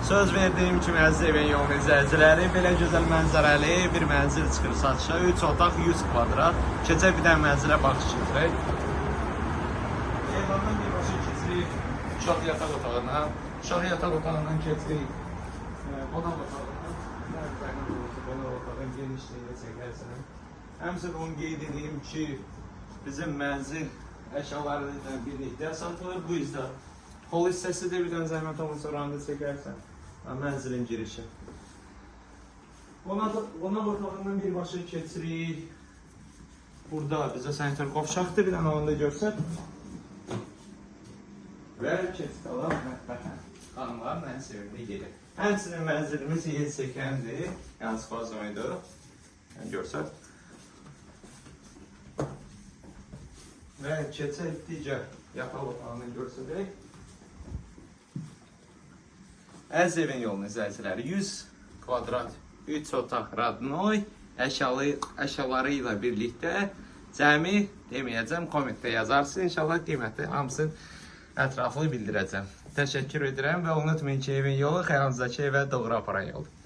Söz verdiyim kimi əziz evin yolunu izləyiciləri, belə gözəl mənzərəli bir mənzil çıxır satışa. 3 otaq 100 kvadrat. Keçə bir dənə mənzilə baxış keçirək. Evlərdən birbaşa keçirik uşaq yataq otağına. Uşaq yataq otağından keçirik qonaq otağına. Qonaq otağın genişliyini çəkərsən. Həmçinin onu qeyd edeyim ki, bizim mənzil əşyalarıyla birlikdə satılır. Bu izdə hol hissəsi də bir dənə zəhmət olmasa oranda çəkərsən. Mənzilin girişi. Qonaq otağından birbaşa keçirik. Burada bizə sanitar qovşaqdır, bir dənə onu da görsət. Və keçid alan mətbəxə. Xanımların ən sevimli yeri. Həmçinin mənzilimiz yer çəkəndir. Yəni spazmoydur. Görsət. Və keçək digər yataq otağını görsədək. Əziz evin yolunu izləyiciləri, 100 kvadrat 3 otaq Radnoy əşyaları ilə birlikdə cəmi deməyəcəm, kommentdə yazarsın. İnşallah qiyməti hamısını ətraflı bildirəcəm. Təşəkkür edirəm və unutmayın ki, evin yolu xəyalınızdakı evə doğru aparan yoldur.